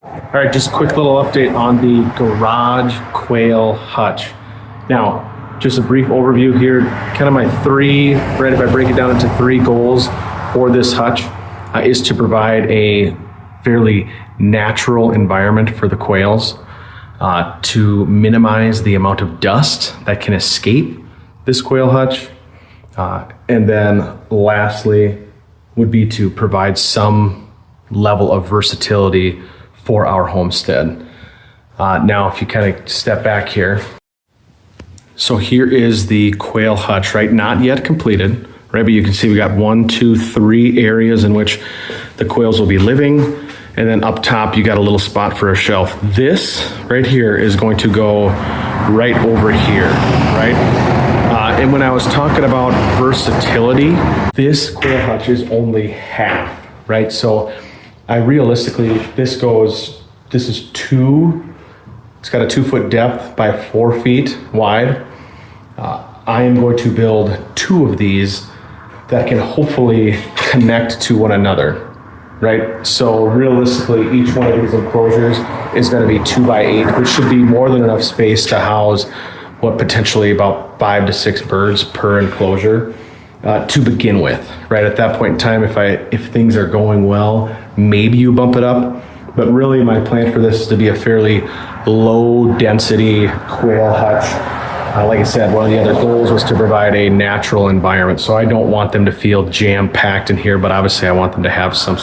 All right, just a quick little update on the garage quail hutch. Now, just a brief overview here, kind of my three, right, if I break it down into three goals for this hutch, is to provide a fairly natural environment for the quails, to minimize the amount of dust that can escape this quail hutch, and then lastly would be to provide some level of versatility for our homestead. Now, if you kind of step back here, so here is the quail hutch, right? Not yet completed, right? But you can see we got 1, 2, 3 areas in which the quails will be living. And then up top, you got a little spot for a shelf. This right here is going to go right over here, right? And when I was talking about versatility, this quail hutch is only half, right? So I realistically, this is it's got a 2-foot depth by 4 feet wide. I am going to build 2 of these that can hopefully connect to one another, right? So realistically, each one of these enclosures is going to be 2 by 8, which should be more than enough space to house what potentially about 5 to 6 birds per enclosure to begin with, right? At that point in time, if things are going well, maybe you bump it up. But really, my plan for this is to be a fairly low density quail hutch. Like I said, one of the other goals was to provide a natural environment. So I don't want them to feel jam packed in here, but obviously I want them to have some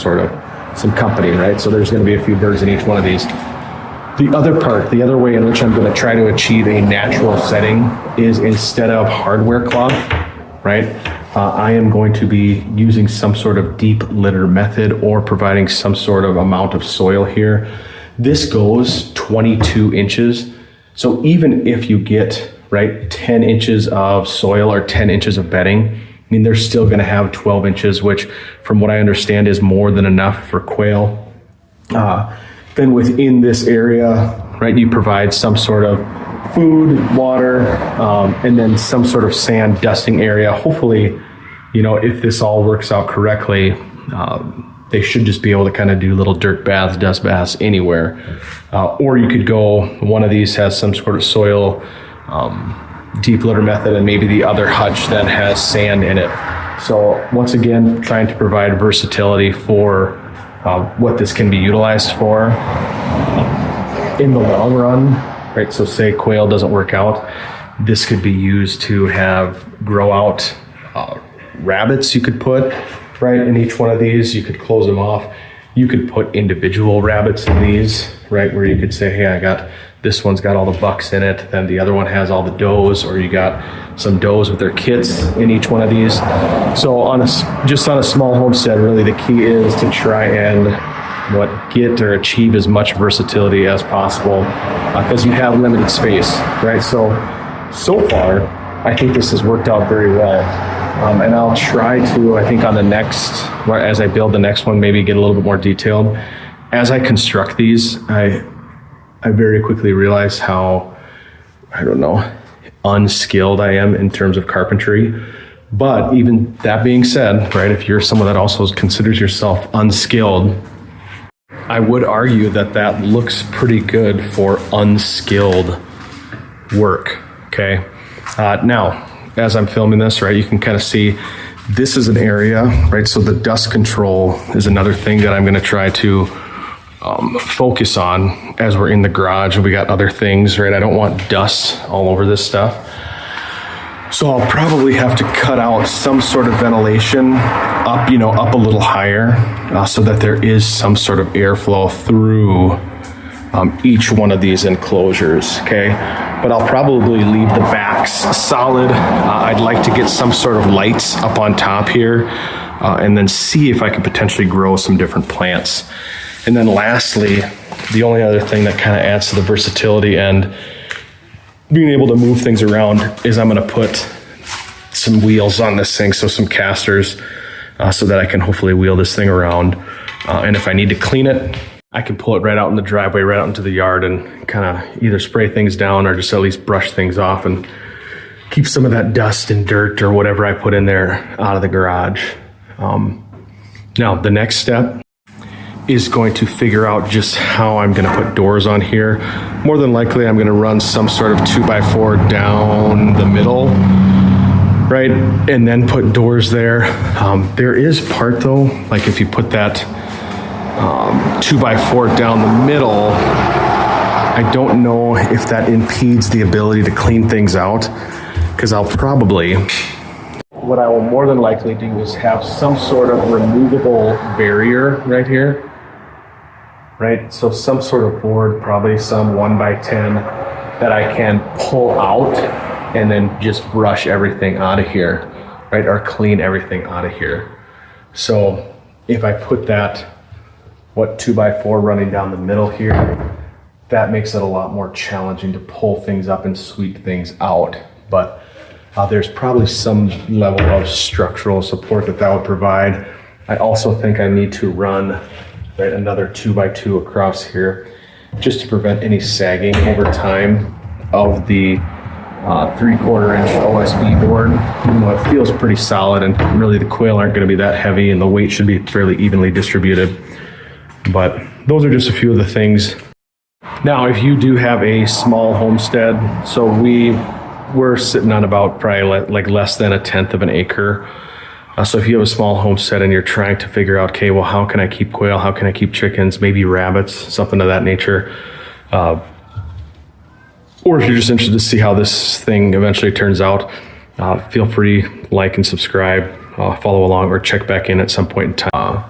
company, right? So there's going to be a few birds in each one of these. The other way in which I'm going to try to achieve a natural setting is, instead of hardware cloth, right? I am going to be using some sort of deep litter method or providing some sort of amount of soil here. This goes 22 inches. So even if you get, right, 10 inches of soil or 10 inches of bedding, I mean, they're still going to have 12 inches, which from what I understand is more than enough for quail. Then within this area, right, you provide some sort of food, water, and then some sort of sand dusting area. Hopefully, if this all works out correctly, they should just be able to kind of do little dirt baths, dust baths anywhere. Or you could go, one of these has some sort of soil deep litter method, and maybe the other hutch that has sand in it. So once again, trying to provide versatility for what this can be utilized for in the long run, right? So say quail doesn't work out, this could be used to grow out rabbits you could put, right, in each one of these. You could close them off. You could put individual rabbits in these, right, where you could say, hey, this one's got all the bucks in it, then the other one has all the does, or you got some does with their kits in each one of these. So just on a small homestead, really the key is to try and get or achieve as much versatility as possible, because you have limited space, right? So far, I think this has worked out very well. And I'll try to, I think on the next, as I build the next one, maybe get a little bit more detailed. As I construct these, I very quickly realize how, unskilled I am in terms of carpentry. But even that being said, right, if you're someone that also considers yourself unskilled, I would argue that looks pretty good for unskilled work, okay? Now, as I'm filming this, right, you can kind of see this is an area, right? So the dust control is another thing that I'm going to try to focus on as we're in the garage, and we got other things, right? I don't want dust all over this stuff. So I'll probably have to cut out some sort of ventilation up a little higher, so that there is some sort of airflow through each one of these enclosures, okay? But I'll probably leave the backs solid. I'd like to get some sort of lights up on top here, and then see if I could potentially grow some different plants. And then lastly, the only other thing that kind of adds to the versatility and being able to move things around is I'm going to put some wheels on this thing, so some casters, so that I can hopefully wheel this thing around. And if I need to clean it, I can pull it right out in the driveway, right out into the yard, and kind of either spray things down or just at least brush things off and keep some of that dust and dirt or whatever I put in there out of the garage. Now, the next step is going to figure out just how I'm going to put doors on here. More than likely, I'm going to run some sort of 2x4 down the middle, right? And then put doors there. There is part though, like if you put that 2x4 down the middle, I don't know if that impedes the ability to clean things out, because what I will more than likely do is have some sort of removable barrier right here, right? So some sort of board, probably some 1x10 that I can pull out and then just brush everything out of here, right? Or clean everything out of here. So if I put that, 2x4 running down the middle here, that makes it a lot more challenging to pull things up and sweep things out. But there's probably some level of structural support that would provide. I also think I need to run another 2x2 across here just to prevent any sagging over time of the 3/4 inch OSB board. Even though it feels pretty solid, and really the quail aren't going to be that heavy and the weight should be fairly evenly distributed. But those are just a few of the things. Now, if you do have a small homestead, so we're sitting on about probably like less than 1/10 of an acre. So if you have a small homestead and you're trying to figure out, okay, well, how can I keep quail? How can I keep chickens? Maybe rabbits, something of that nature. Or if you're just interested to see how this thing eventually turns out, feel free to like and subscribe, follow along, or check back in at some point in time.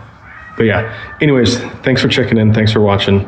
But yeah, anyways, thanks for checking in. Thanks for watching.